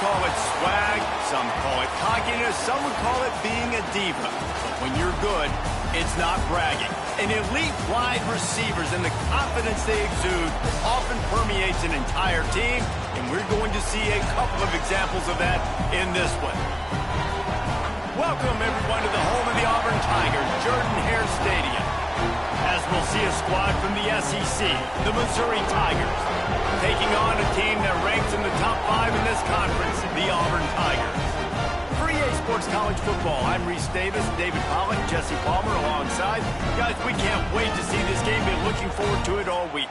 call it swag, some call it cockiness, some would call it being a diva. But when you're good, it's not bragging. And elite wide receivers and the confidence they exude often permeates an entire team, and we're going to see a couple of examples of that in this one. Welcome, everyone, to the home of the Auburn Tigers, Jordan-Hare Stadium. As we'll see a squad from the SEC, the Missouri Tigers, taking on a team that ranks in the top 5 in this conference, the Auburn Tigers. For EA Sports College Football, I'm Reese Davis, David Pollock, Jesse Palmer alongside. Guys, we can't wait to see this game. Been looking forward to it all week.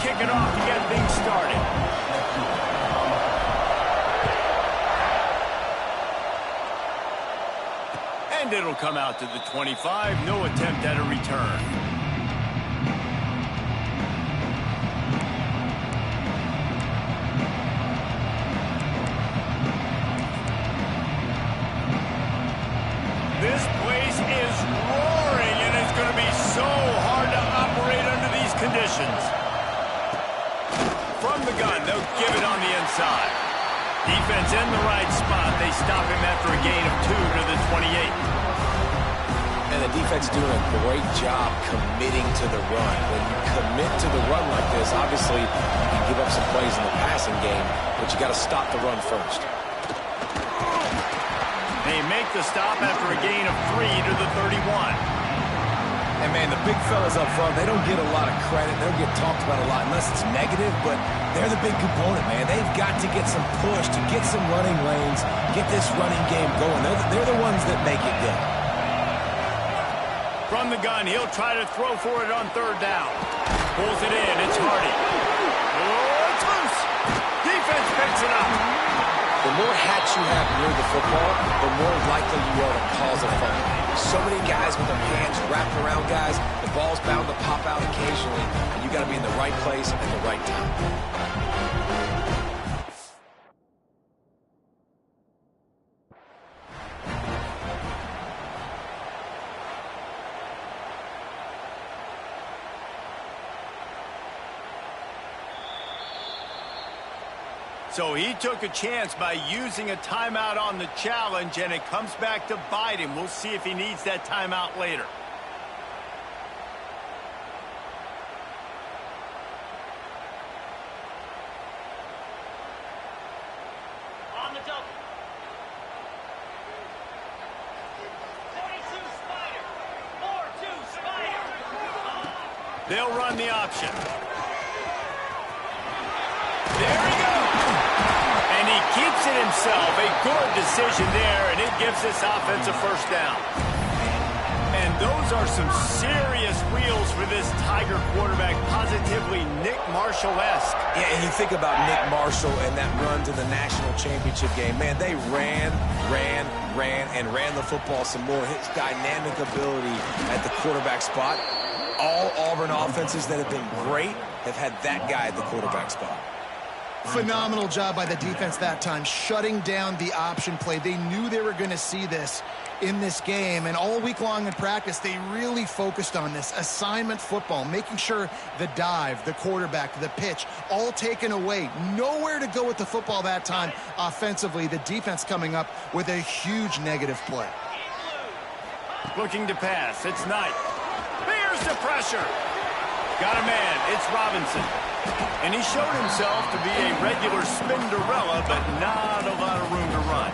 Kick it off to get things started. And it'll come out to the 25. No attempt at a return. This place is roaring, and it's going to be so hard to operate under these conditions. From the gun, they'll give it on the inside. Defense in the right spot. They stop him after a gain of 2 to the 28. And the defense doing a great job committing to the run. When you commit to the run like this, obviously you can give up some plays in the passing game, but you got to stop the run first. They make the stop after a gain of 3 to the 31. And, man, the big fellas up front, they don't get a lot of credit. They don't get talked about a lot unless it's negative, but they're the big component, man. They've got to get some push, to get some running lanes, get this running game going. They're the ones that make it go. From the gun, he'll try to throw for it on 3rd down. Pulls it in. It's Hardy. Oh, it's loose. Defense picks it up. The more hats you have near the football, the more likely you are to cause a fumble. So many guys with their hands wrapped around guys, the ball's bound to pop out occasionally, and you got to be in the right place at the right time. So he took a chance by using a timeout on the challenge, and it comes back to bite him. We'll see if he needs that timeout later. On the double. 42 Spider. 4-2 Spider. They'll run the option. There he goes. And he keeps it himself. A good decision there, and it gives this offense a 1st down. And those are some serious wheels for this Tiger quarterback, positively Nick Marshall-esque. Yeah, and you think about Nick Marshall and that run to the national championship game. Man, they ran the football some more. His dynamic ability at the quarterback spot. All Auburn offenses that have been great have had that guy at the quarterback spot. Phenomenal job by the defense that time, shutting down the option play. They knew they were going to see this in this game, and all week long in practice, they really focused on this assignment football, making sure the dive, the quarterback, the pitch, all taken away. Nowhere to go with the football that time offensively. The defense coming up with a huge negative play. Looking to pass. It's Knight. Bears the pressure. Got a man. It's Robinson. And he showed himself to be a regular Spinderella, but not a lot of room to run.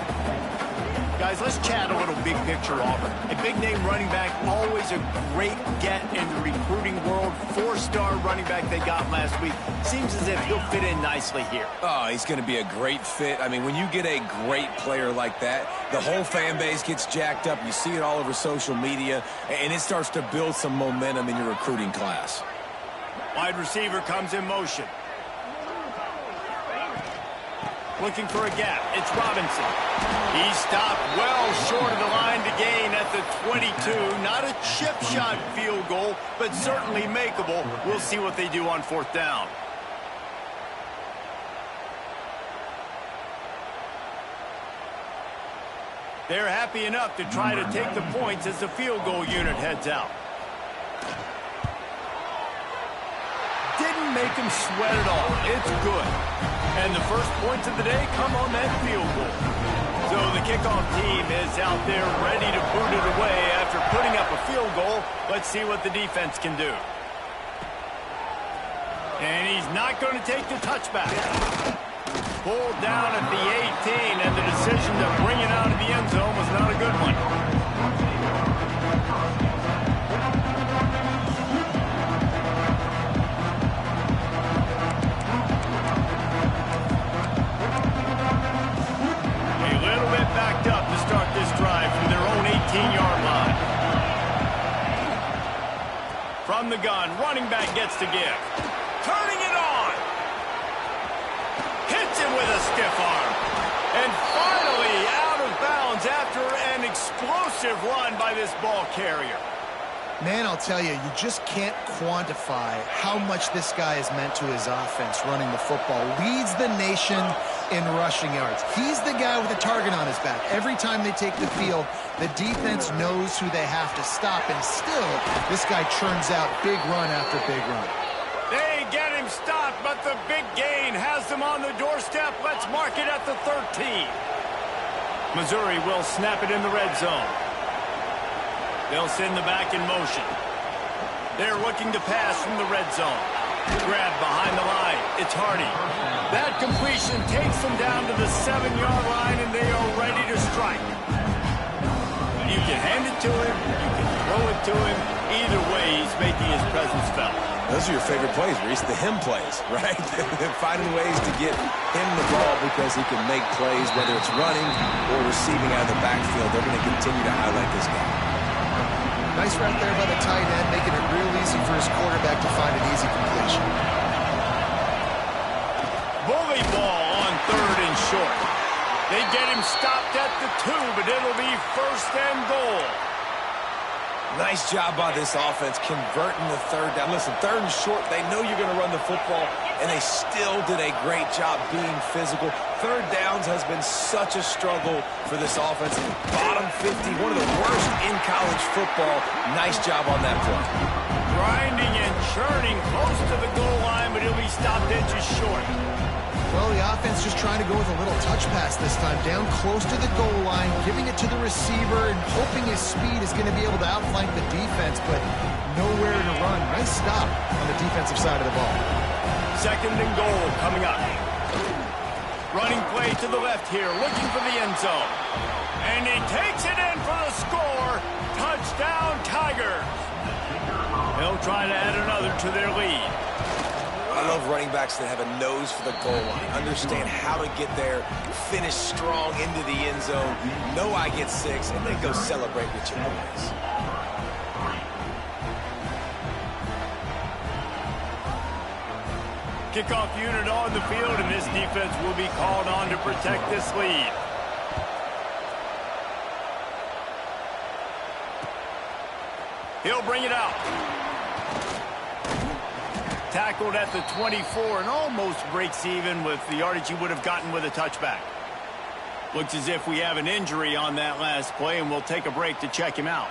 Guys, let's chat a little big picture Auburn. A big-name running back, always a great get in the recruiting world. 4-star running back they got last week. Seems as if he'll fit in nicely here. Oh, he's going to be a great fit. I mean, when you get a great player like that, the whole fan base gets jacked up. You see it all over social media, and it starts to build some momentum in your recruiting class. Wide receiver comes in motion. Looking for a gap. It's Robinson. He stopped well short of the line to gain at the 22. Not a chip shot field goal, but certainly makeable. We'll see what they do on 4th down. They're happy enough to try to take the points as the field goal unit heads out. Didn't make him sweat at all. It's good. And the first points of the day come on that field goal. So the kickoff team is out there ready to boot it away after putting up a field goal. Let's see what the defense can do. And he's not going to take the touchback. Pulled down at the 18, and the decision to bring it out of the end zone was not a good one. A little bit backed up to start this drive from their own 18-yard line. From the gun, running back gets to give. Turning it on. Hits him with a stiff arm. And finally out of bounds after an explosive run by this ball carrier. Man, I'll tell you, you just can't quantify how much this guy has meant to his offense running the football. Leads the nation in rushing yards. He's the guy with a target on his back. Every time they take the field, the defense knows who they have to stop. And still, this guy churns out big run after big run. They get him stopped, but the big gain has them on the doorstep. Let's mark it at the 13. Missouri will snap it in the red zone. They'll send the back in motion. They're looking to pass from the red zone. Grab behind the line. It's Hardy. That completion takes them down to the 7-yard line, and they are ready to strike. You can hand it to him. You can throw it to him. Either way, he's making his presence felt. Those are your favorite plays, Reese, the him plays, right? Finding ways to get him the ball because he can make plays, whether it's running or receiving out of the backfield. They're going to continue to highlight this guy. Nice route there by the tight end, making it real easy for his quarterback to find an easy completion. Bully ball on 3rd and short. They get him stopped at the 2, but it'll be 1st and goal. Nice job by this offense converting the 3rd down. Listen, 3rd and short, they know you're going to run the football, and they still did a great job being physical. 3rd downs has been such a struggle for this offense. Bottom 50, one of the worst in college football. Nice job on that play. Grinding and churning close to the goal line, but he'll be stopped inches short. Well, the offense just trying to go with a little touch pass this time, down close to the goal line, giving it to the receiver and hoping his speed is going to be able to outflank the defense, but nowhere to run. Nice stop on the defensive side of the ball. 2nd and goal coming up. Running play to the left here, looking for the end zone. And he takes it in for the score. Touchdown, Tigers. They'll try to add another to their lead. I love running backs that have a nose for the goal line, understand how to get there, finish strong into the end zone, know I get 6, and then go celebrate with your boys. Kickoff unit on the field, and this defense will be called on to protect this lead. He'll bring it out. Tackled at the 24 and almost breaks even with the yardage he would have gotten with a touchback. Looks as if we have an injury on that last play, and we'll take a break to check him out.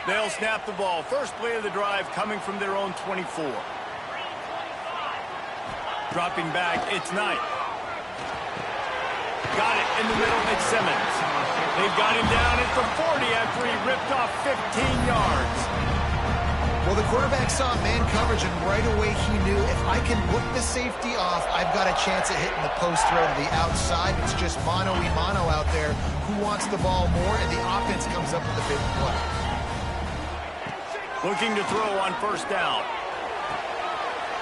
They'll snap the ball. First play of the drive coming from their own 24. Dropping back, it's Knight. Got it in the middle, it's Simmons. They've got him down at the 40 after he ripped off 15 yards. Well, the quarterback saw man coverage, and right away he knew if I can book the safety off, I've got a chance at hitting the post throw to the outside. It's just mano-a-mano out there. Who wants the ball more? And the offense comes up with a big play. Looking to throw on 1st down.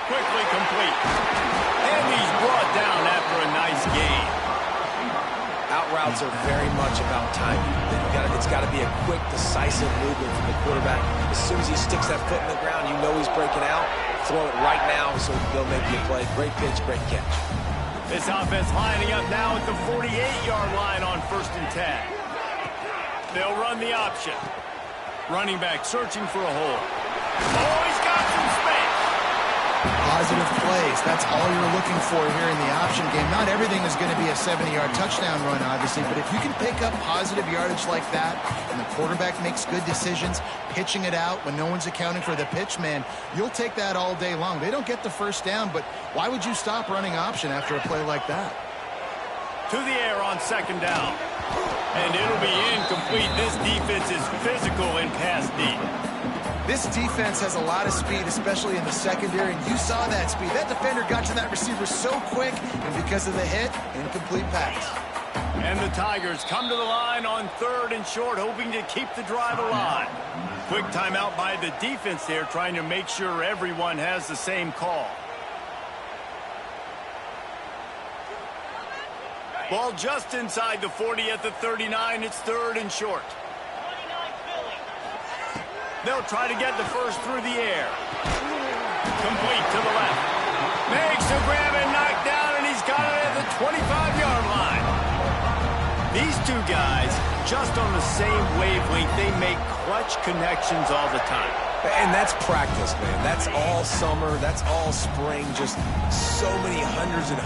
Quickly complete. And he's brought down after a nice gain. Out routes are very much about timing. It's got to be a quick, decisive movement from the quarterback. As soon as he sticks that foot in the ground, you know he's breaking out. Throw it right now so they'll make you a play. Great pitch, great catch. This offense lining up now at the 48-yard line on 1st and 10. They'll run the option. Running back searching for a hole. Oh, he's got some space. positive plays. That's all you're looking for here in the option game. Not everything is going to be a 70-yard touchdown run, obviously, but if you can pick up positive yardage like that and the quarterback makes good decisions, pitching it out when no one's accounting for the pitch, man, you'll take that all day long. They don't get the first down, but why would you stop running option after a play like that? To the air on second down. And it'll be incomplete. This defense is physical in pass deep. This defense has a lot of speed, especially in the secondary, and you saw that speed. That defender got to that receiver so quick, and because of the hit, incomplete pass. And the Tigers come to the line on 3rd and short, hoping to keep the drive alive. Quick timeout by the defense there, trying to make sure everyone has the same call. Ball just inside the 40 at the 39. It's 3rd and short. They'll try to get the first through the air. Complete to the left. Makes the grab and knocked down, and he's got it at the 25-yard line. These two guys, just on the same wavelength, they make clutch connections all the time. And that's practice, man. That's all summer. That's all spring. Just so many hundreds and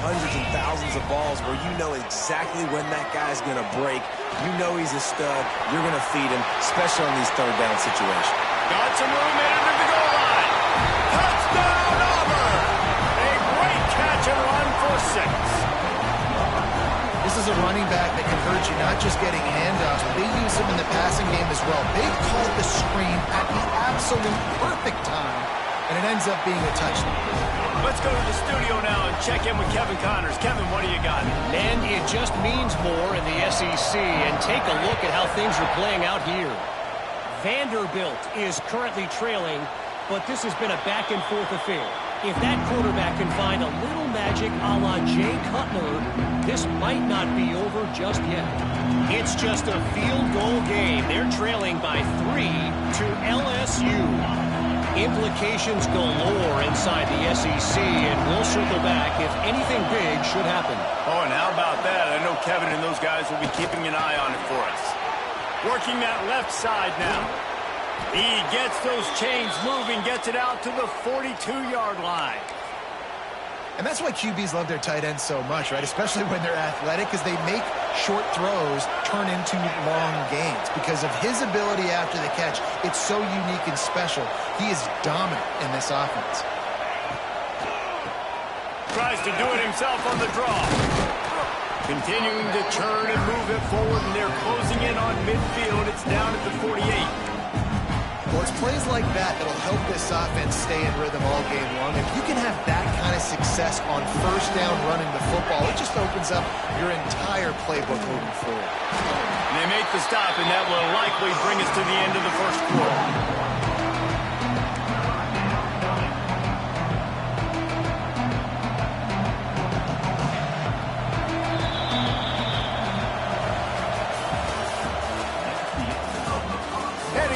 thousands of balls where you know exactly when that guy's going to break. You know he's a stud. You're going to feed him, especially on these 3rd down situations. Got some room in under the goal line. Touchdown, Auburn! A great catch and run for 6. This is a running back that can hurt you, not just getting handoffs, but they use him in the passing game as well. They called the screen at the absolute perfect time, and it ends up being a touchdown. Let's go to the studio now and check in with Kevin Connors. Kevin, what do you got? Man, it just means more in the SEC, and take a look at how things are playing out here. Vanderbilt is currently trailing, but this has been a back-and-forth affair. If that quarterback can find a little magic a la Jay Cutler, this might not be over just yet. It's just a field goal game. They're trailing by 3 to LSU. Implications galore inside the SEC, and we'll circle back if anything big should happen. Oh, and how about that? I know Kevin and those guys will be keeping an eye on it for us. Working that left side now. He gets those chains moving, gets it out to the 42-yard line. And that's why QBs love their tight ends so much, right? Especially when they're athletic, because they make short throws turn into long gains. Because of his ability after the catch, it's so unique and special. He is dominant in this offense. Tries to do it himself on the draw. Continuing to turn and move it forward, and they're closing in on midfield. It's down at the 48. Well, it's plays like that that'll help this offense stay in rhythm all game long. If you can have that kind of success on 1st down running the football, it just opens up your entire playbook moving forward. And they make the stop, and that will likely bring us to the end of the 1st quarter.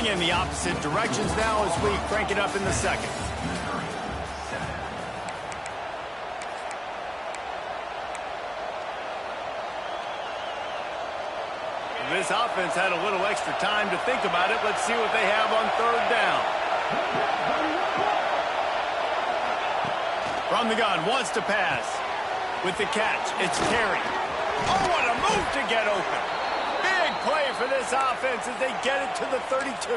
In the opposite directions now as we crank it up in the 2nd. This offense had a little extra time to think about it. Let's see what they have on 3rd down. From the gun, wants to pass. With the catch, it's Terry. Oh, what a move to get open. Play for this offense as they get it to the 32.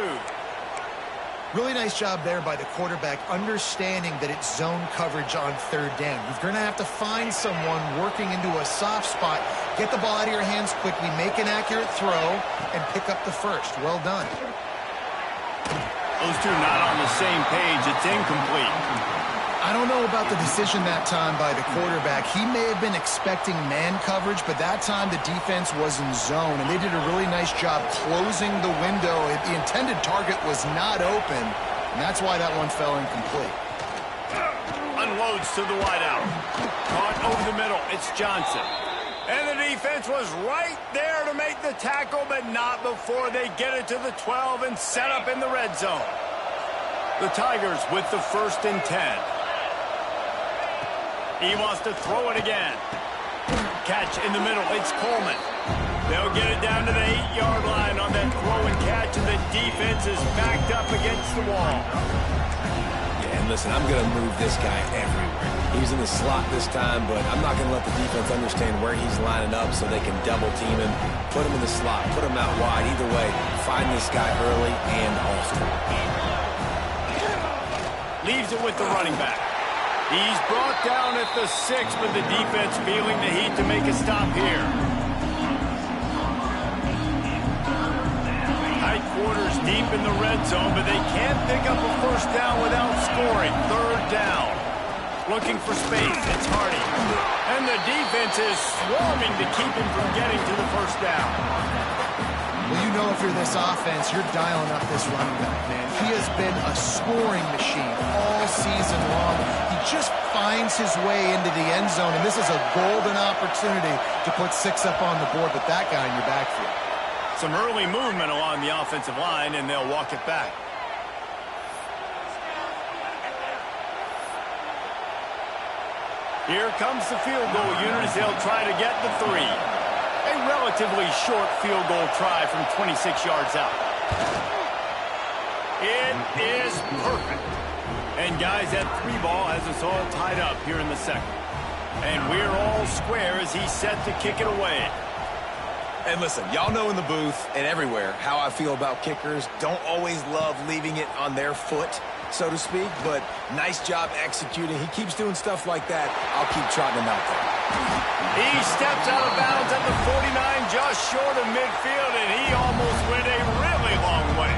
Really nice job there by the quarterback, understanding that it's zone coverage on 3rd down. You're going to have to find someone working into a soft spot, get the ball out of your hands quickly, make an accurate throw, and pick up the first. Well done. Those two not on the same page. It's incomplete. I don't know about the decision that time by the quarterback. He may have been expecting man coverage, but that time the defense was in zone, and they did a really nice job closing the window. The intended target was not open, and that's why that one fell incomplete. Unloads to the wideout. Caught over the middle. It's Johnson. And the defense was right there to make the tackle, but not before they get it to the 12 and set up in the red zone. The Tigers with the 1st and 10. He wants to throw it again. Catch in the middle. It's Coleman. They'll get it down to the 8-yard line on that throw and catch, and the defense is backed up against the wall. Yeah, and And listen, I'm going to move this guy everywhere. He's in the slot this time, but I'm not going to let the defense understand where he's lining up so they can double team him, put him in the slot, put him out wide. Either way, find this guy early and often. Leaves it with the running back. He's brought down at the 6, but the defense feeling the heat to make a stop here. Tight quarters deep in the red zone, but they can't pick up a first down without scoring. Third down. Looking for space. It's Hardy. And the defense is swarming to keep him from getting to the first down. Well, you know if you're this offense, you're dialing up this running back, man. He has been a scoring machine all season long. He just finds his way into the end zone, and this is a golden opportunity to put 6 up on the board with that guy in your backfield. Some early movement along the offensive line, and they'll walk it back. Here comes the field goal unit as they'll try to get the 3. A relatively short field goal try from 26 yards out. It is perfect. And guys, that 3 ball has us all tied up here in the second. And we're all square as he's set to kick it away. And listen, y'all know in the booth and everywhere how I feel about kickers. Don't always love leaving it on their foot, so to speak, but nice job executing. He keeps doing stuff like that. I'll keep trotting him out there. He steps out of bounds at the 49, just short of midfield, and he almost went a really long way.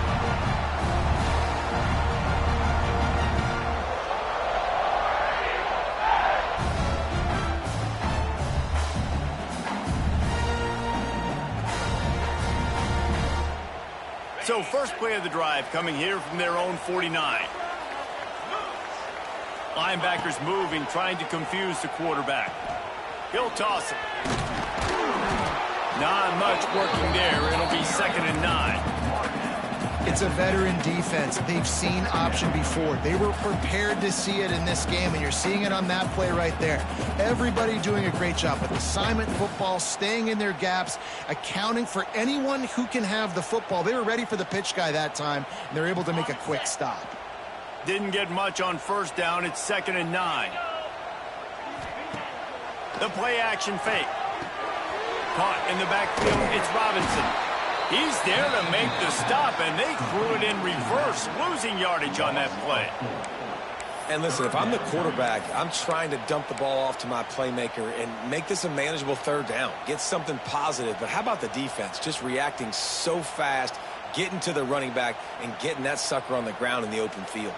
So first play of the drive coming here from their own 49. Linebackers moving, trying to confuse the quarterback. He'll toss it. Not much working there. It'll be 2nd and 9. It's a veteran defense. They've seen option before. They were prepared to see it in this game, and you're seeing it on that play right there. Everybody doing a great job with assignment football, staying in their gaps, accounting for anyone who can have the football. They were ready for the pitch guy that time, and they're able to make a quick stop. Didn't get much on first down. It's 2nd and 9. The play action fake. Caught in the backfield. It's Robinson. He's there to make the stop, and they threw it in reverse, losing yardage on that play. And listen, if I'm the quarterback, I'm trying to dump the ball off to my playmaker and make this a manageable 3rd down. Get something positive. But how about the defense? Just reacting so fast, getting to the running back, and getting that sucker on the ground in the open field.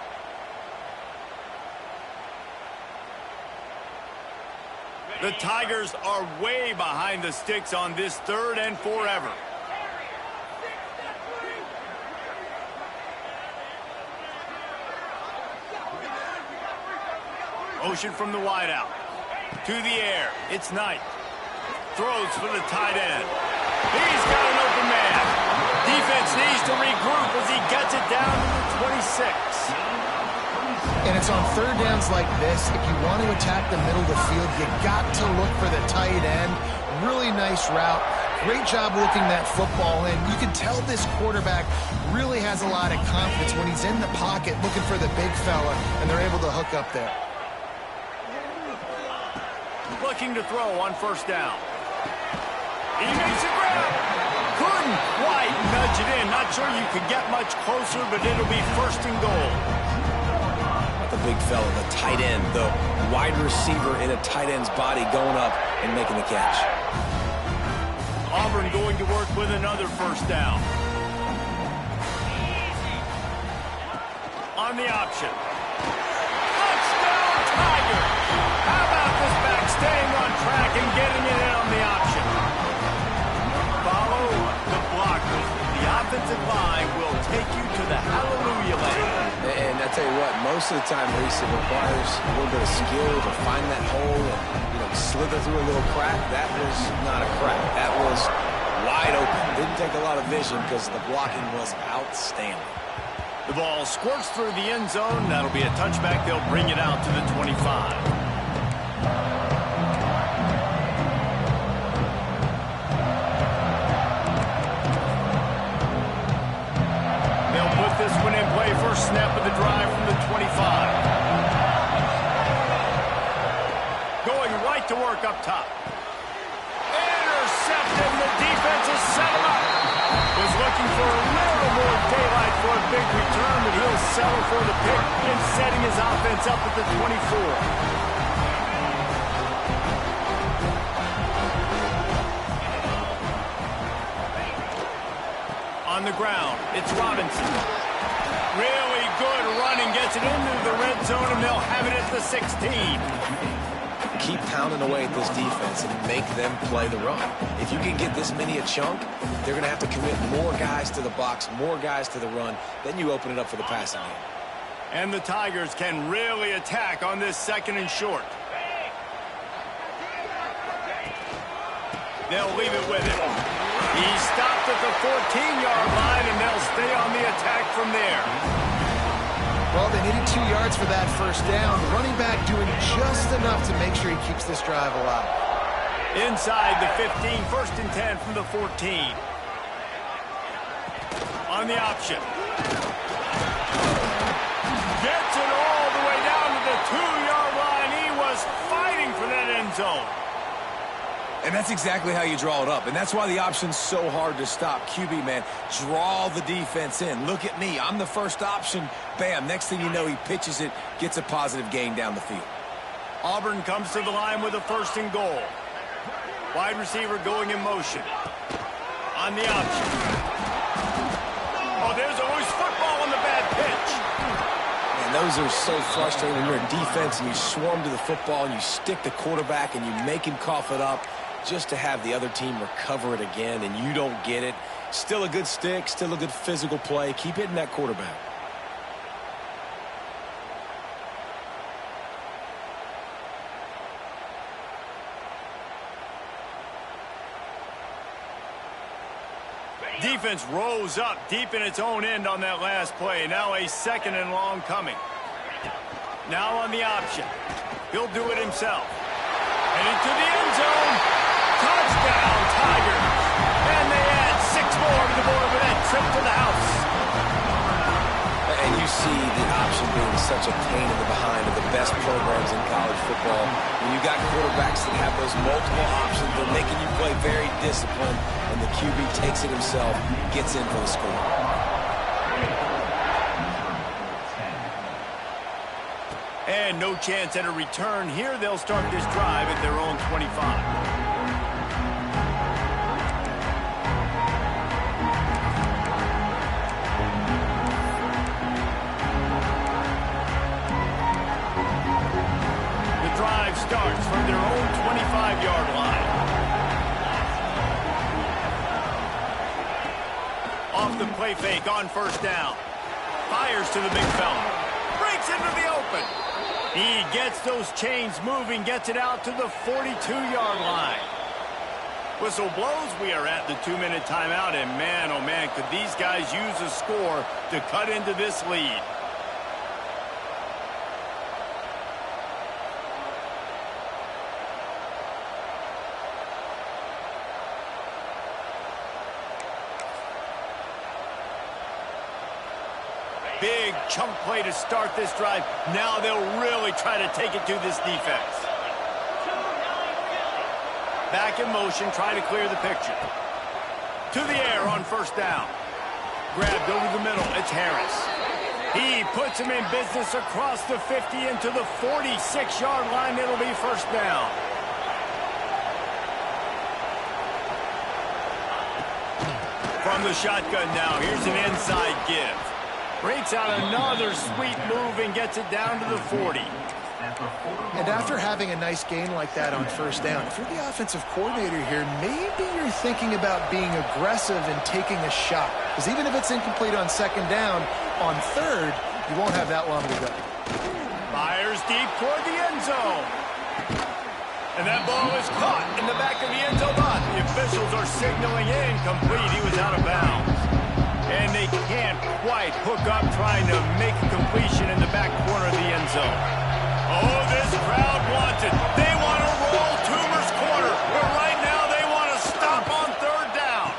The Tigers are way behind the sticks on this 3rd and forever. Motion from the wideout. To the air. It's Knight. Throws for the tight end. He's got an open man. Defense needs to regroup as he gets it down to the 26. And it's on 3rd downs like this. If you want to attack the middle of the field, you got to look for the tight end. Really nice route. Great job looking that football in. You can tell this quarterback really has a lot of confidence when he's in the pocket looking for the big fella, and they're able to hook up there. Looking to throw on first down. He makes a grab. Couldn't quite nudge it in. Not sure you could get much closer, but it'll be 1st and goal. The big fella, the tight end, the wide receiver in a tight end's body going up and making the catch. Auburn going to work with another first down. On the option. Touchdown, Tigers! How about this back staying on track and getting it in on the option? Follow the blockers. The offensive line will take you to the hallelujah land. And I tell you what, most of the time, Reese, it requires a little bit of skill to find that hole and, slither through a little crack. That was not a crack. That was wide open. Didn't take a lot of vision because the blocking was outstanding. The ball squirts through the end zone. That'll be a touchback. They'll bring it out to the 25. This one in play, first snap of the drive from the 25. going right to work up top. Intercepted, the defense has set him up. Was looking for a little more daylight for a big return, but he'll settle for the pick and setting his offense up at the 24. On the ground, it's Robinson. Really good running, gets it into the red zone, and they'll have it at the 16. Keep pounding away at this defense and make them play the run. If you can get this many a chunk, they're going to have to commit more guys to the box, more guys to the run. Then you open it up for the passing game. And the Tigers can really attack on this 2nd and short. They'll leave it with him. He stopped at the 14-yard line, and they'll stay on the attack from there. Well, they needed 2 yards for that first down. The running back doing just enough to make sure he keeps this drive alive. Inside the 15, 1st and 10 from the 14. On the option. Gets it all the way down to the 2-yard line. He was fighting for that end zone. And that's exactly how you draw it up. And that's why the option's so hard to stop. QB, man, draw the defense in. Look at me. I'm the first option. Bam. Next thing you know, he pitches it, gets a positive gain down the field. Auburn comes to the line with a 1st and goal. Wide receiver going in motion. On the option. Oh, there's always football on the bad pitch. Man, those are so frustrating when you're a defense and you swarm to the football and you stick the quarterback and you make him cough it up just to have the other team recover it again and you don't get it. Still a good stick, still a good physical play. Keep hitting that quarterback. Defense rose up deep in its own end on that last play. Now a 2nd and long coming. Now on the option. He'll do it himself. And into the end zone. Touchdown, Tigers. And they add 6 more to the board with that trip to the house. And you see the option being such a pain in the behind of the best programs in college football. When you got quarterbacks that have those multiple options, they're making you play very disciplined, and the QB takes it himself, gets in for the score. And no chance at a return here. They'll start this drive at their own 25. Starts from their own 25-yard line. Off the play fake on 1st down. Fires to the big fella. Breaks into the open. He gets those chains moving, gets it out to the 42-yard line. Whistle blows. We are at the 2-minute timeout, and man, oh man, could these guys use a score to cut into this lead. Big chunk play to start this drive. Now they'll really try to take it to this defense. Back in motion, try to clear the picture. To the air on 1st down. Grabbed over the middle, it's Harris. He puts him in business across the 50 into the 46-yard line. It'll be 1st down. From the shotgun now, here's an inside give. Breaks out another sweet move and gets it down to the 40. And after having a nice gain like that on 1st down, if you're the offensive coordinator here, maybe you're thinking about being aggressive and taking a shot. Because even if it's incomplete on 2nd down, on 3rd, you won't have that long to go. Fires deep toward the end zone. And that ball is caught in the back of the end zone. But the officials are signaling incomplete. He was out of bounds. And they can't quite hook up trying to make a completion in the back corner of the end zone. Oh, this crowd wants it. They want to roll Toomer's corner. But right now they want to stop on 3rd down.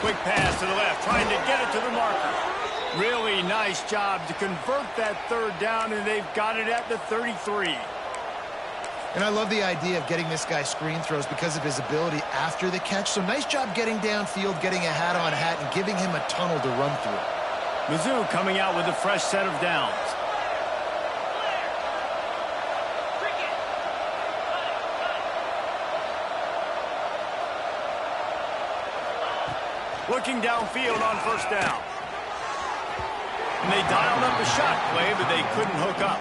Quick pass to the left, trying to get it to the marker. Really nice job to convert that 3rd down, and they've got it at the 33. And I love the idea of getting this guy screen throws because of his ability after the catch. So nice job getting downfield, getting a hat-on-hat, and giving him a tunnel to run through. Mizzou coming out with a fresh set of downs. Looking downfield on first down. And they dialed up a shot play, but they couldn't hook up.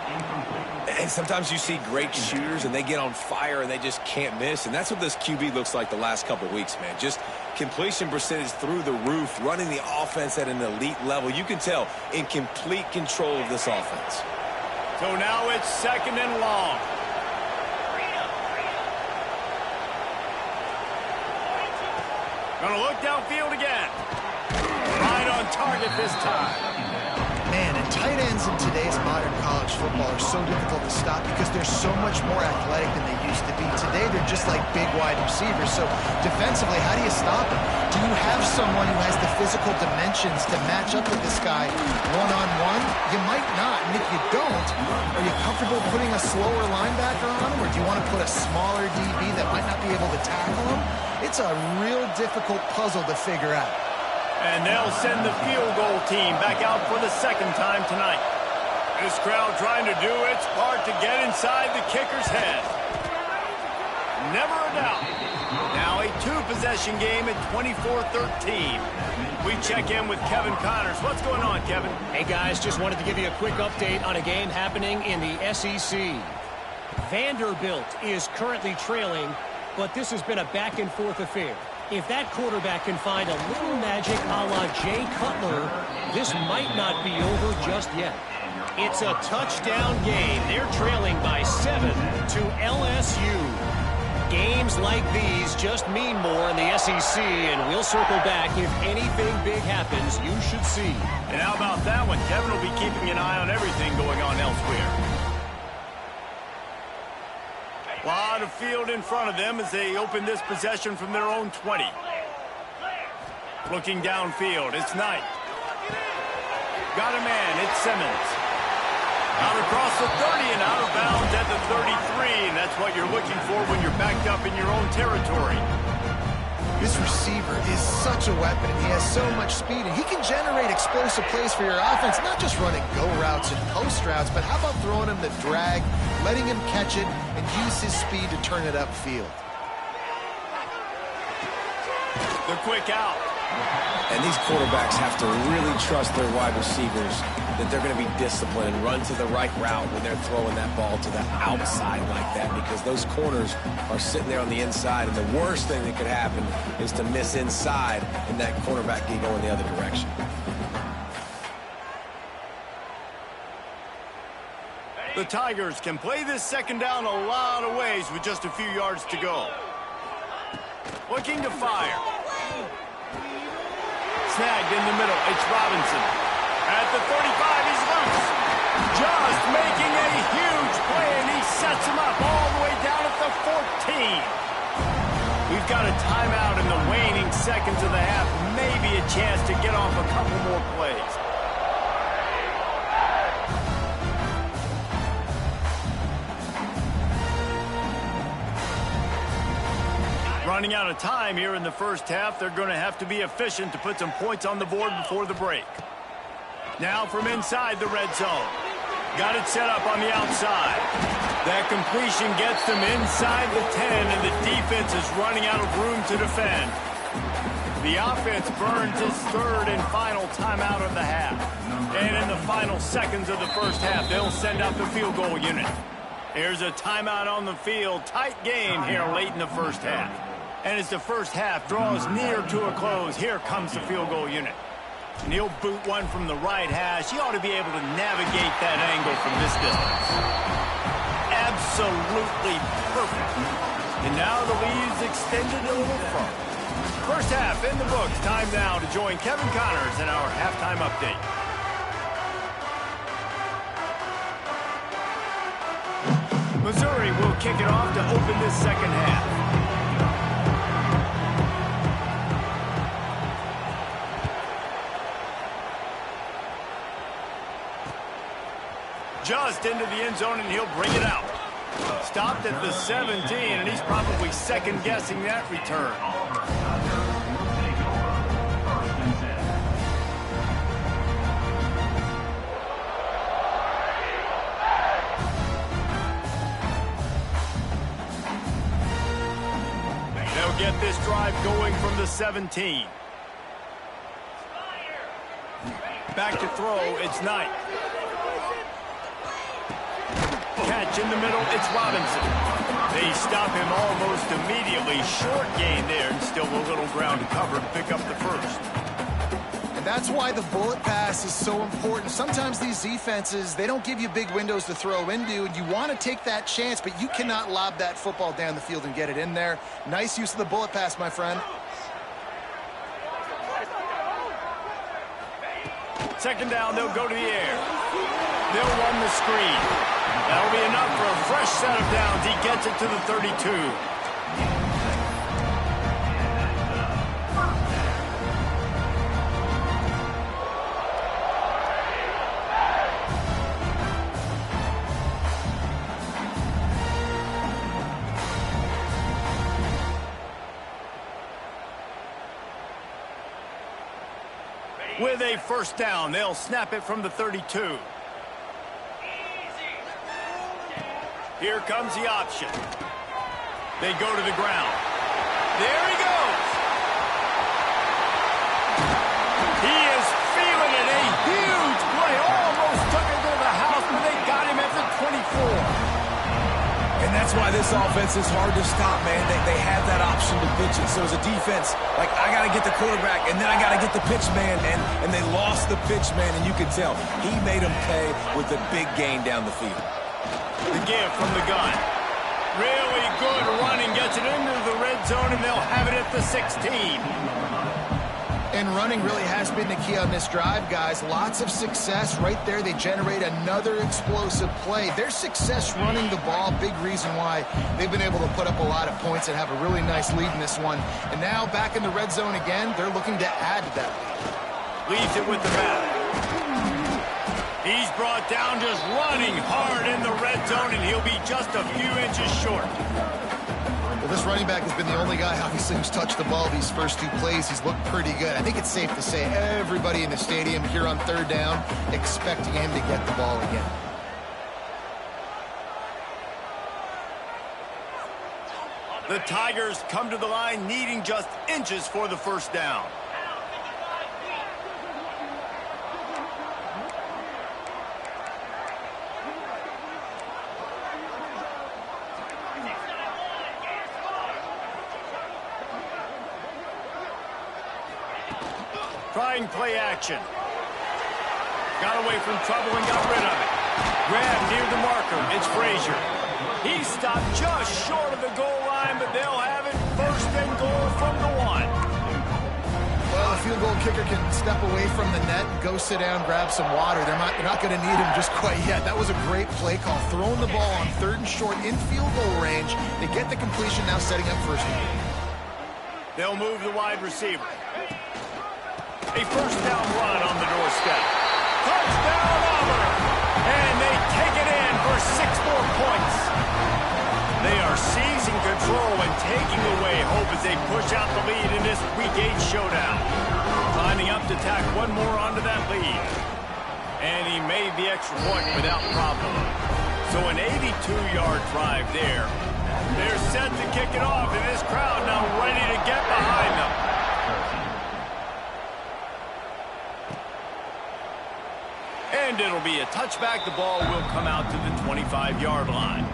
And sometimes you see great shooters, and they get on fire, and they just can't miss. And that's what this QB looks like the last couple weeks, man. Just completion percentage through the roof, running the offense at an elite level. You can tell in complete control of this offense. So now it's 2nd and long. Gonna look downfield again. Right on target this time. Man, and tight ends in today's modern college football are so difficult to stop because they're so much more athletic than they used to be. Today, they're just like big wide receivers. So defensively, how do you stop them? Do you have someone who has the physical dimensions to match up with this guy one-on-one? You might not. And if you don't, are you comfortable putting a slower linebacker on him? Or do you want to put a smaller DB that might not be able to tackle him? It's a real difficult puzzle to figure out. And they'll send the field goal team back out for the 2nd time tonight. This crowd trying to do its part to get inside the kicker's head. Never a doubt. Now a 2-possession game at 24-13. We check in with Kevin Connors. What's going on, Kevin? Hey, guys, just wanted to give you a quick update on a game happening in the SEC. Vanderbilt is currently trailing, but this has been a back-and-forth affair. If that quarterback can find a little magic a la Jay Cutler, this might not be over just yet. It's a touchdown game. They're trailing by 7 to LSU. Games like these just mean more in the SEC, and we'll circle back. If anything big happens, you should see. And how about that one? Kevin will be keeping an eye on everything going on elsewhere. A lot of field in front of them as they open this possession from their own 20. Looking downfield, it's Knight. Got a man, it's Simmons. Out across the 30 and out of bounds at the 33, and that's what you're looking for when you're backed up in your own territory. This receiver is such a weapon, and he has so much speed, and he can generate explosive plays for your offense, not just running go routes and post routes, but how about throwing him the drag, letting him catch it, and use his speed to turn it upfield. The quick out. And these quarterbacks have to really trust their wide receivers that they're going to be disciplined and run to the right route when they're throwing that ball to the outside like that, because those corners are sitting there on the inside, and the worst thing that could happen is to miss inside and that quarterback can go in the other direction. The Tigers can play this 2nd down a lot of ways with just a few yards to go. Looking to fire. Snagged in the middle. It's Robinson. At the 35, he's loose. Just making a huge play, and he sets him up all the way down at the 14. We've got a timeout in the waning seconds of the half. Maybe a chance to get off a couple more plays. Running out of time here in the first half. They're going to have to be efficient to put some points on the board before the break. Now from inside the red zone. Got it set up on the outside. That completion gets them inside the 10, and the defense is running out of room to defend. The offense burns its 3rd and final timeout of the half. And in the final seconds of the first half, they'll send out the field goal unit. Here's a timeout on the field. Tight game here late in the first half. And as the first half draws near to a close, here comes the field goal unit. And he'll boot one from the right hash. He ought to be able to navigate that angle from this distance. Absolutely perfect. And now the lead's extended a little further. First half in the books. Time now to join Kevin Connors in our halftime update. Missouri will kick it off to open this 2nd half. Just into the end zone, and he'll bring it out. stopped at the 17, and he's probably second-guessing that return. They'll get this drive going from the 17. Back to throw, it's Knight. Catch in the middle, it's Robinson. They stop him almost immediately. Short gain there, and still a little ground to cover to pick up the first. And that's why the bullet pass is so important. Sometimes these defenses, they don't give you big windows to throw into, and you want to take that chance, but you cannot lob that football down the field and get it in there. Nice use of the bullet pass, my friend. Second down, they'll go to the air. They'll run the screen. That'll be enough for a fresh set of downs. He gets it to the 32. With a first down, they'll snap it from the 32. Here comes the option. They go to the ground. There he goes. He is feeling it. A huge play. Almost took it to the house, but they got him at the 24. And that's why this offense is hard to stop, man. They have that option to pitch it. So as a defense, like, I got to get the quarterback, and then I got to get the pitch man, and they lost the pitch man, and you can tell. He made them pay with a big gain down the field. The give from the gun. Really good running. Gets it into the red zone, and they'll have it at the 16. And running really has been the key on this drive, guys. Lots of success right there. They generate another explosive play. Their success running the ball, big reason why they've been able to put up a lot of points and have a really nice lead in this one. And now back in the red zone again, they're looking to add to that lead. Leaves it with the back. He's brought down just running hard in the red zone, and he'll be just a few inches short. Well, this running back has been the only guy, obviously, who's touched the ball these first two plays. He's looked pretty good. I think it's safe to say everybody in the stadium here on third down expecting him to get the ball again. The Tigers come to the line needing just inches for the first down. Trying play action. Got away from trouble and got rid of it. Grabbed near the marker. It's Frazier. He stopped just short of the goal line, but they'll have it first and goal from the 1. Well, the field goal kicker can step away from the net and go sit down, grab some water. They're not going to need him just quite yet. That was a great play call. Throwing the ball on third and short in field goal range. They get the completion, now setting up first and goal. They'll move the wide receiver. A first down run on the doorstep. Touchdown, Auburn! And they take it in for 6 more points. They are seizing control and taking away hope as they push out the lead in this Week 8 showdown. Lining up to tack one more onto that lead. And he made the extra point without problem. So an 82-yard drive there. They're set to kick it off, and this crowd now ready to get behind them. And it'll be a touchback. The ball will come out to the 25-yard line.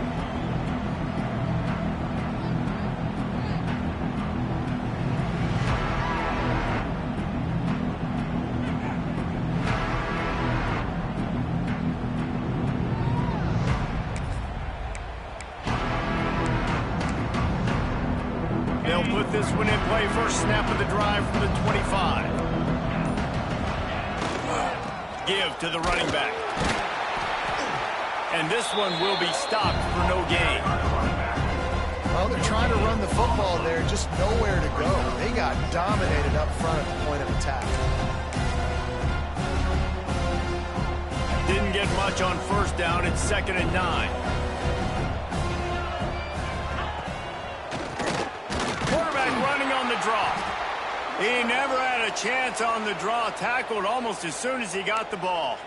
They'll put this one in play. First snap of the drive from the 25. Give to the running back. And this one will be stopped for no gain. Well, they're trying to run the football there, just nowhere to go. They got dominated up front at the point of attack. Didn't get much on first down. It's 2nd and 9. He never had a chance on the draw, tackled almost as soon as he got the ball.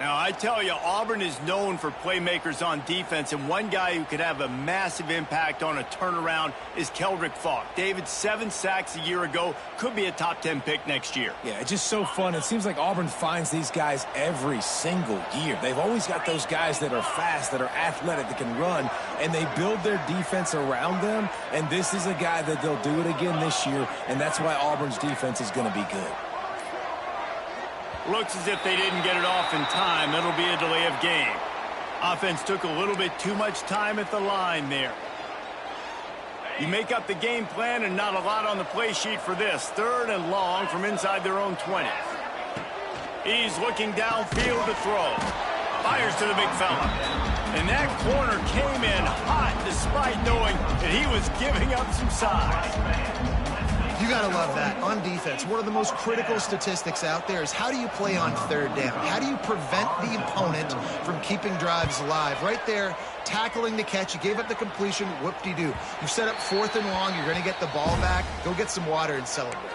Now, I tell you, Auburn is known for playmakers on defense, and one guy who could have a massive impact on a turnaround is Keldrick Falk. David, 7 sacks a year ago, could be a top 10 pick next year. Yeah, it's just so fun. It seems like Auburn finds these guys every single year. They've always got those guys that are fast, that are athletic, that can run, and they build their defense around them, and this is a guy that they'll do it again this year, and that's why Auburn's defense is going to be good. Looks as if they didn't get it off in time. It'll be a delay of game. Offense took a little bit too much time at the line there. You make up the game plan and not a lot on the play sheet for this. 3rd and long from inside their own 20. He's looking downfield to throw. Fires to the big fella. And that corner came in hot despite knowing that he was giving up some size. You got to love that. On defense, one of the most critical statistics out there is how do you play on 3rd down? How do you prevent the opponent from keeping drives alive? Right there, tackling the catch. You gave up the completion. Whoop-de-doo. You set up 4th and long. You're going to get the ball back. Go get some water and celebrate.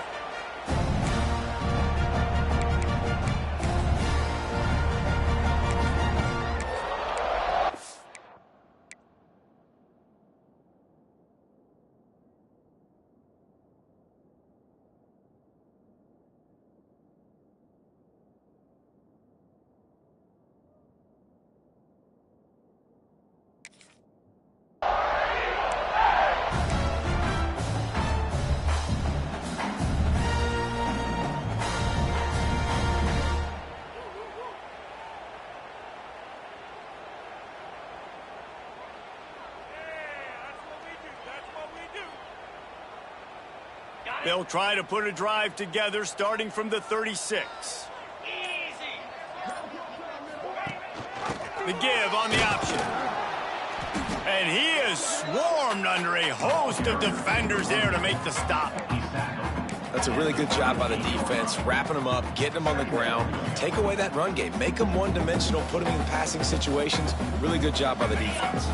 They'll try to put a drive together starting from the 36. The give on the option. And he is swarmed under a host of defenders there to make the stop. That's a really good job by the defense, wrapping them up, getting them on the ground. Take away that run game. Make them one-dimensional, put them in passing situations. Really good job by the defense.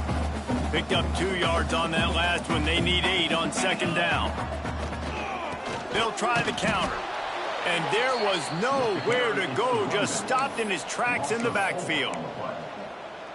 Picked up 2 yards on that last one. They need 8 on 2nd down. They'll try the counter. And there was nowhere to go, just stopped in his tracks in the backfield.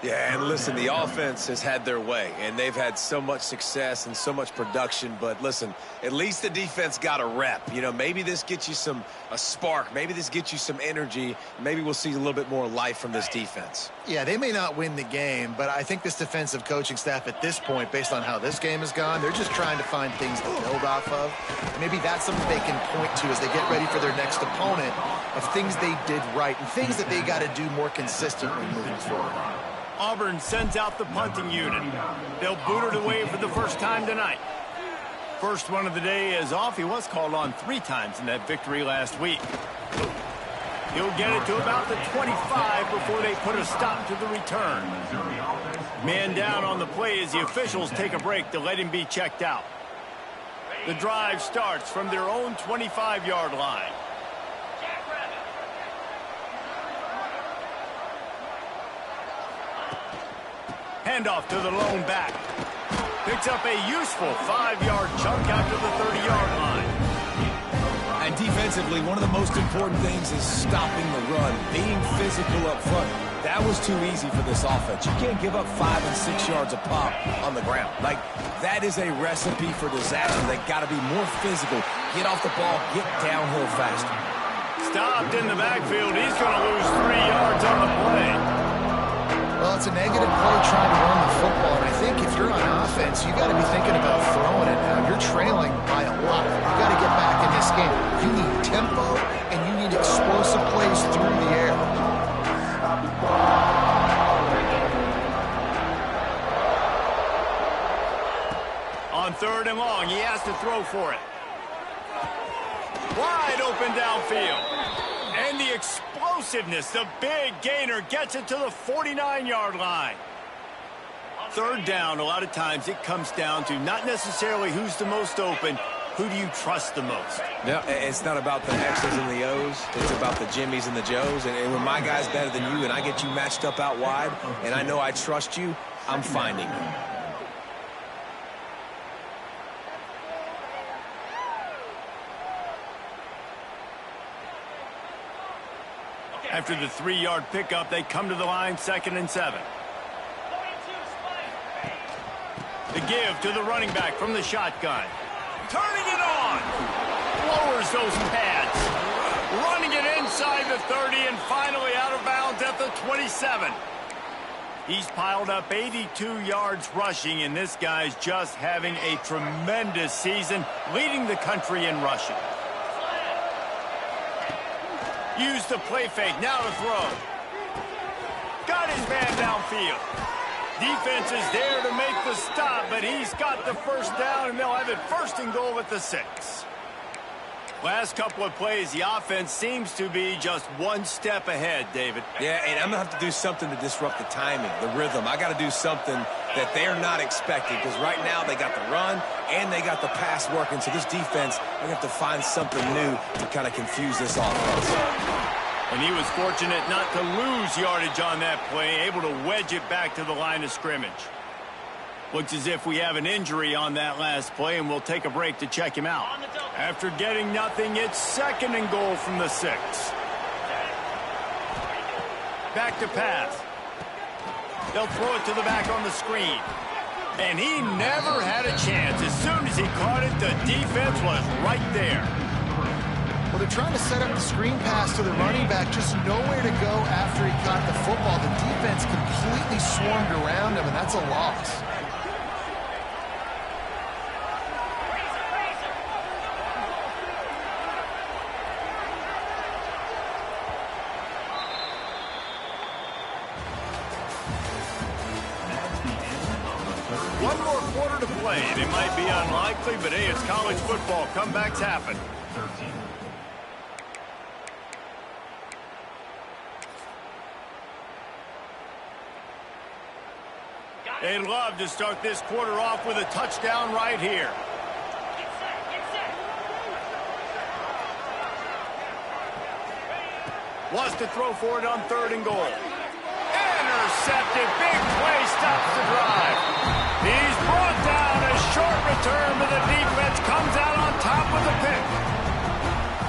Yeah, and listen, the offense has had their way, and they've had so much success and so much production. But listen, at least the defense got a rep. You know, maybe this gets you a spark. Maybe this gets you some energy. Maybe we'll see a little bit more life from this defense. Yeah, they may not win the game, but I think this defensive coaching staff at this point, based on how this game has gone, they're just trying to find things to build off of. And maybe that's something they can point to as they get ready for their next opponent of things they did right and things that they got to do more consistently moving forward. Auburn sends out the punting unit. They'll boot it away for the first time tonight. First one of the day is off. He was called on 3 times in that victory last week. He'll get it to about the 25 before they put a stop to the return. Man down on the play as the officials take a break to let him be checked out. The drive starts from their own 25-yard line. Handoff to the lone back. Picks up a useful 5-yard chunk out to the 30-yard line. And defensively, one of the most important things is stopping the run, being physical up front. That was too easy for this offense. You can't give up 5 and 6 yards a pop on the ground. Like, that is a recipe for disaster. They got to be more physical. Get off the ball, get downhill faster. Stopped in the backfield. He's going to lose 3 yards on the play. Well, it's a negative play trying to run the football, and I think if you're on offense, you got to be thinking about throwing it now. You're trailing by a lot. You got to get back in this game. You need tempo, and you need explosive plays through the air. On 3rd and long, he has to throw for it. Wide open downfield. And the explosiveness, the big gainer gets it to the 49-yard line. 3rd down, a lot of times it comes down to not necessarily who's the most open, who do you trust the most? Yeah, it's not about the X's and the O's. It's about the Jimmies and the Joes. And when my guy's better than you and I get you matched up out wide and I know I trust you, I'm finding you. After the 3-yard pickup, they come to the line, 2nd and 7. The give to the running back from the shotgun. Turning it on. Lowers those pads. Running it inside the 30 and finally out of bounds at the 27. He's piled up 82 yards rushing, and this guy's just having a tremendous season, leading the country in rushing. Use the play fake, now to throw. Got his man downfield. Defense is there to make the stop, but he's got the first down, and they'll have it 1st and goal at the 6. Last couple of plays, the offense seems to be just one step ahead, David. Yeah, and I'm going to have to do something to disrupt the timing, the rhythm. I got to do something that they're not expecting, because right now they got the run and they got the pass working. So this defense, they're going to have to find something new to kind of confuse this offense. And he was fortunate not to lose yardage on that play, able to wedge it back to the line of scrimmage. Looks as if we have an injury on that last play, and we'll take a break to check him out. After getting nothing, it's 2nd and goal from the 6. Back to pass. They'll throw it to the back on the screen. And he never had a chance. As soon as he caught it, the defense was right there. Well, they're trying to set up the screen pass to the running back, just nowhere to go after he caught the football. The defense completely swarmed around him, and that's a loss. One more quarter to play, and it might be unlikely, but hey, it's college football. Comebacks happen. They'd love to start this quarter off with a touchdown right here. Wants to throw for it on 3rd and goal. Intercepted. Big play stops the drive. He's brought down. A short return, but the defense comes out on top with the pick.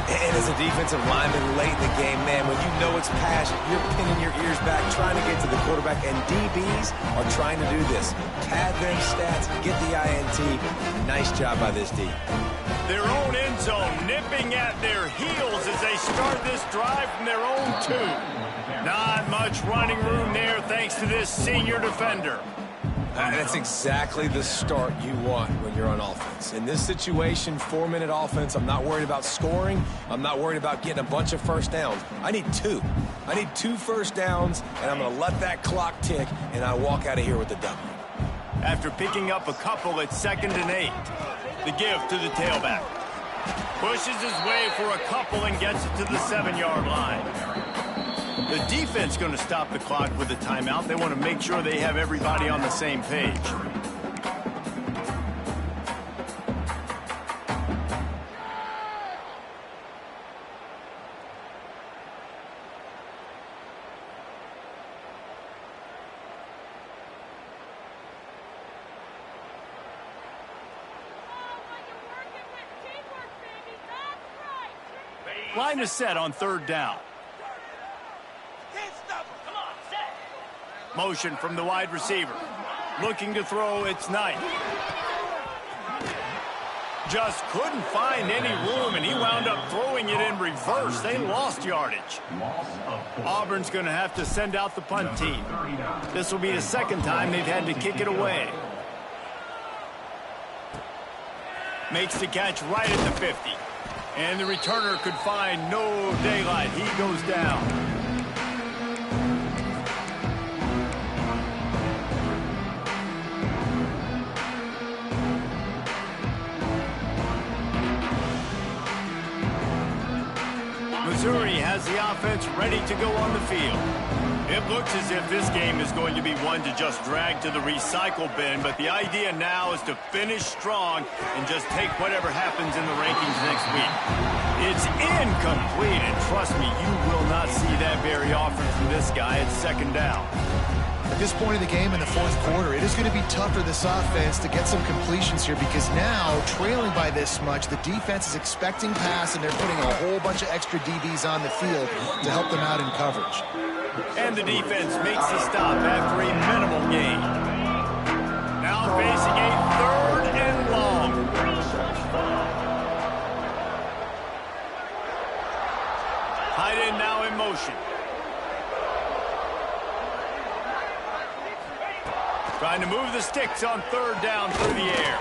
And as a defensive lineman late in the game, man, when you know it's pass, you're pinning your ears back, trying to get to the quarterback, and DBs are trying to do this. Pad them stats, get the INT. Nice job by this D. Their own end zone nipping at their heels as they start this drive from their own 2. Not much running room there thanks to this senior defender. That's exactly the start you want when you're on offense. In this situation, 4-minute offense, I'm not worried about scoring. I'm not worried about getting a bunch of first downs. I need 2. I need 2 first downs, and I'm going to let that clock tick, and I walk out of here with the W. After picking up a couple at 2nd and 8, the give to the tailback. Pushes his way for a couple and gets it to the 7-yard line. The defense going to stop the clock with a timeout. They want to make sure they have everybody on the same page. Line is set on 3rd down. Motion from the wide receiver. Looking to throw, it's Knight. Just couldn't find any room, and he wound up throwing it in reverse. They lost yardage. Auburn's going to have to send out the punt team. This will be the 2nd time they've had to kick it away. Makes the catch right at the 50. And the returner could find no daylight. He goes down. Missouri has the offense ready to go on the field. It looks as if this game is going to be one to just drag to the recycle bin, but the idea now is to finish strong and just take whatever happens in the rankings next week. It's incomplete, and trust me, you will not see that very often from this guy at 2nd down. At this point of the game in the fourth quarter, it is going to be tough for this offense to get some completions here because now, trailing by this much, the defense is expecting pass, and they're putting a whole bunch of extra DBs on the field to help them out in coverage. And the defense makes the stop after a minimal gain. Now facing a 3rd and long. Tight end now in motion. Trying to move the sticks on 3rd down through the air.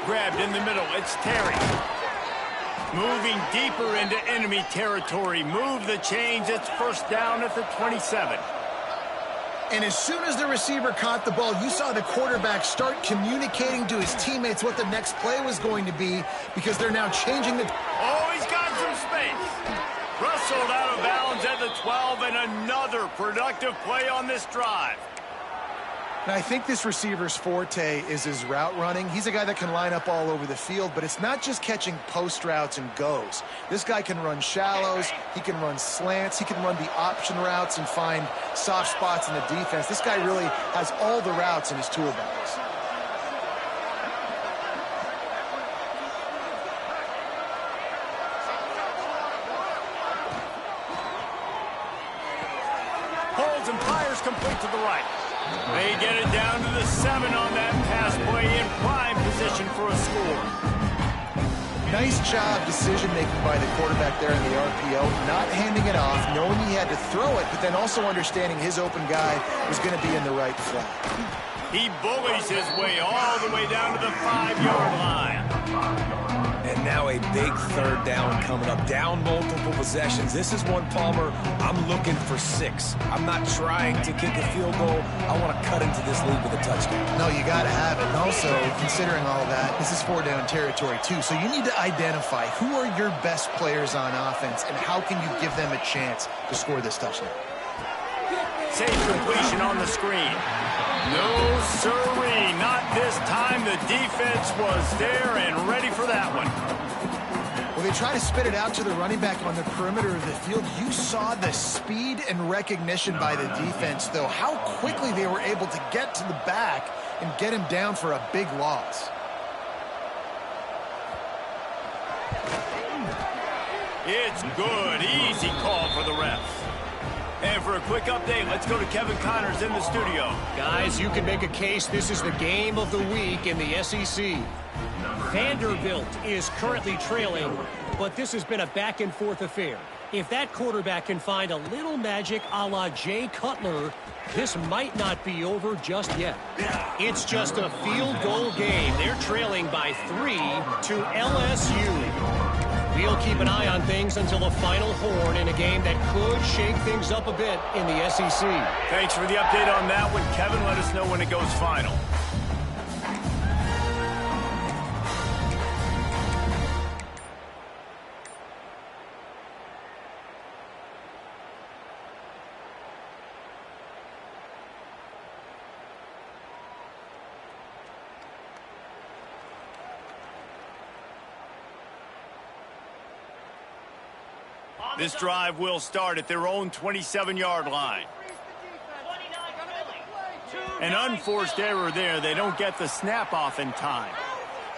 Grabbed in the middle. It's Terry. Moving deeper into enemy territory. Move the chains. It's 1st down at the 27. And as soon as the receiver caught the ball, you saw the quarterback start communicating to his teammates what the next play was going to be because they're now changing the... Oh, he's got some space. Rustled out of bounds at the 12, and another productive play on this drive. Now, I think this receiver's forte is his route running. He's a guy that can line up all over the field, but it's not just catching post routes and goes. This guy can run shallows, he can run slants, he can run the option routes and find soft spots in the defense. This guy really has all the routes in his toolbox. Holds and fires complete to the right. They get it down to the 7 on that pass play, in prime position for a score. Nice job decision-making by the quarterback there in the RPO, not handing it off, knowing he had to throw it, but then also understanding his open guy was going to be in the right flat. He bullies his way all the way down to the 5-yard line. And now a big 3rd down coming up. Down multiple possessions. This is one, Palmer, I'm looking for 6. I'm not trying to kick a field goal. I want to cut into this lead with a touchdown. No, you got to have it. And also, considering all that, this is 4-down territory too. So you need to identify who are your best players on offense and how can you give them a chance to score this touchdown. Safe completion on the screen. No siree, not this time. The defense was there and ready for that one. Well, they try to spit it out to the running back on the perimeter of the field. You saw the speed and recognition by the defense, though, how quickly they were able to get to the back and get him down for a big loss. It's good. Easy call for the refs. And for a quick update, let's go to Kevin Connors in the studio. Guys, you can make a case this is the game of the week in the SEC. Vanderbilt is currently trailing, but this has been a back-and-forth affair. If that quarterback can find a little magic a la Jay Cutler, this might not be over just yet. It's just a field goal game. They're trailing by 3 to LSU. We'll keep an eye on things until the final horn in a game that could shake things up a bit in the SEC. Thanks for the update on that one, Kevin. Let us know when it goes final. This drive will start at their own 27-yard line. An unforced error there. They don't get the snap off in time.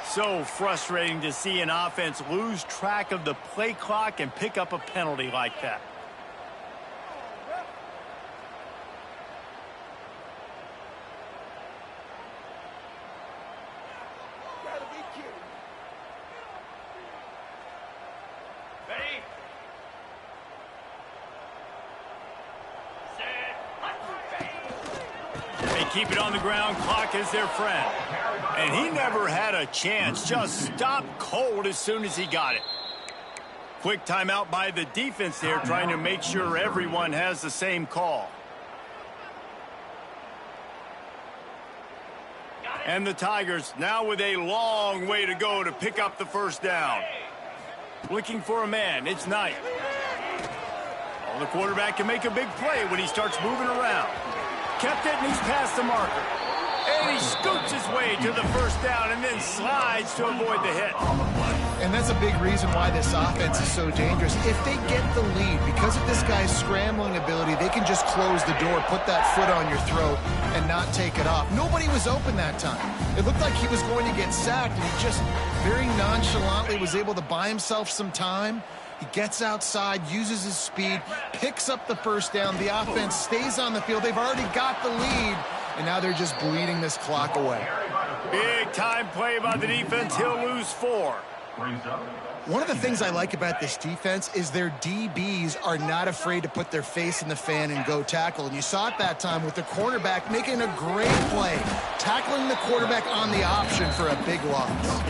So frustrating to see an offense lose track of the play clock and pick up a penalty like that. Keep it on the ground. Clock is their friend. And he never had a chance. Just stopped cold as soon as he got it. Quick timeout by the defense there, trying to make sure everyone has the same call. And the Tigers now with a long way to go to pick up the 1st down. Looking for a man. It's Knight. Oh, the quarterback can make a big play when he starts moving around. Kept it, and he's past the marker. And he scoots his way to the first down and then slides to avoid the hit. And that's a big reason why this offense is so dangerous. If they get the lead, because of this guy's scrambling ability, they can just close the door, put that foot on your throat, and not take it off. Nobody was open that time. It looked like he was going to get sacked, and he just very nonchalantly was able to buy himself some time. He gets outside, uses his speed, picks up the first down. The offense stays on the field. They've already got the lead, and now they're just bleeding this clock away. Big time play by the defense. He'll lose 4. One of the things I like about this defense is their DBs are not afraid to put their face in the fan and go tackle. And you saw it that time with the cornerback making a great play, tackling the quarterback on the option for a big loss.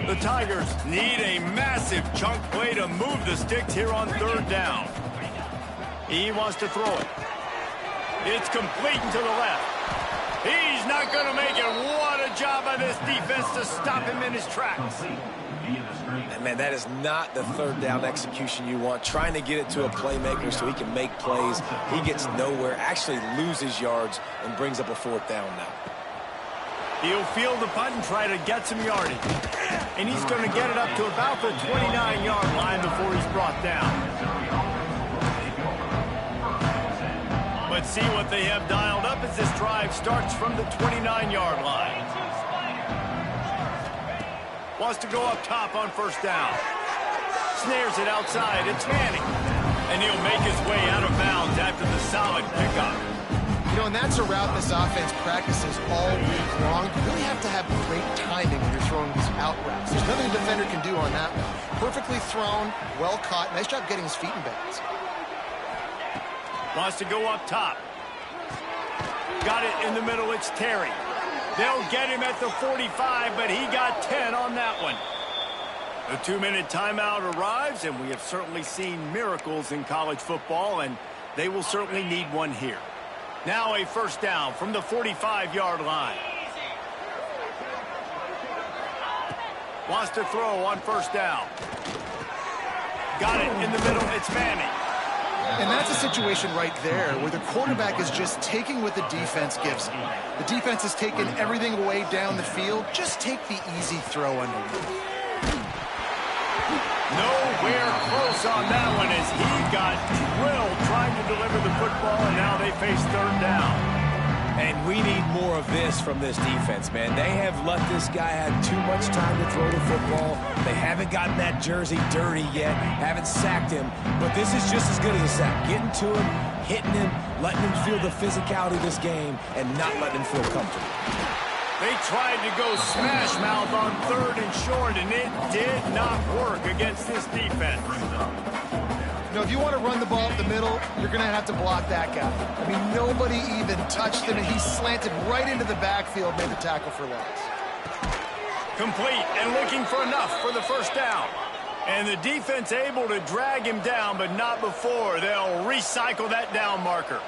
The Tigers need a massive chunk play to move the sticks here on 3rd down. He wants to throw it. It's complete and to the left. He's not going to make it. What a job by this defense to stop him in his tracks. And man, that is not the 3rd down execution you want. Trying to get it to a playmaker so he can make plays. He gets nowhere, actually loses yards, and brings up a 4th down now. He'll field the punt and try to get some yardage. And he's going to get it up to about the 29-yard line before he's brought down. Let's see what they have dialed up as this drive starts from the 29-yard line. Wants to go up top on 1st down. Snares it outside. It's Manning. And he'll make his way out of bounds after the solid pickup. You know, and that's a route this offense practices all week long. You really have to have great timing when you're throwing these out routes. There's nothing a defender can do on that one. Perfectly thrown, well caught. Nice job getting his feet in bounds. Wants to go up top. Got it in the middle. It's Terry. They'll get him at the 45, but he got 10 on that one. The 2-minute timeout arrives, and we have certainly seen miracles in college football, and they will certainly need one here. Now a 1st down from the 45-yard line. Wants to throw on 1st down. Got it in the middle. It's Manning. And that's a situation right there where the quarterback is just taking what the defense gives him. The defense has taken everything away down the field. Just take the easy throw underneath. Nowhere close on that one as he got drilled trying to deliver the football, and now they face 3rd down. And we need more of this from this defense, man. They have let this guy have too much time to throw the football. They haven't gotten that jersey dirty yet, haven't sacked him. But this is just as good as a sack. Getting to him, hitting him, letting him feel the physicality of this game, and not letting him feel comfortable. They tried to go smash mouth on 3rd and short, and it did not work against this defense. You know, if you want to run the ball up the middle, you're going to have to block that guy. I mean, nobody even touched him, and he slanted right into the backfield, made the tackle for loss. Complete and looking for enough for the 1st down. And the defense able to drag him down, but not before. They'll recycle that down marker.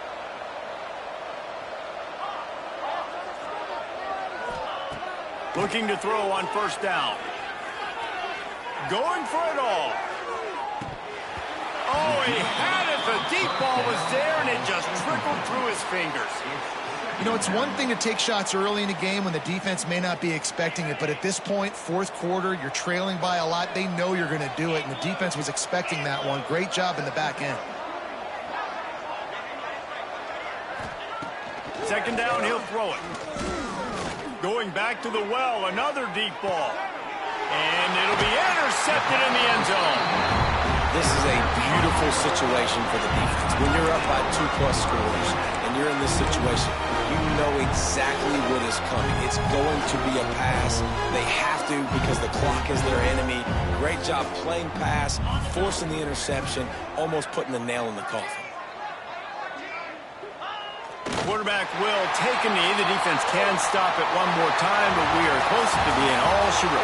Looking to throw on 1st down. Going for it all. Oh, he had it. The deep ball was there, and it just trickled through his fingers. You know, it's one thing to take shots early in a game when the defense may not be expecting it, but at this point, 4th quarter, you're trailing by a lot. They know you're going to do it, and the defense was expecting that one. Great job in the back end. 2nd down, he'll throw it. Going back to the well, another deep ball. And it'll be intercepted in the end zone. This is a beautiful situation for the defense. When you're up by 2+ scores and you're in this situation, you know exactly what is coming. It's going to be a pass. They have to because the clock is their enemy. Great job playing pass, forcing the interception, almost putting the nail in the coffin. Quarterback will take a knee. The defense can stop it one more time, but we are close to being all she wrote.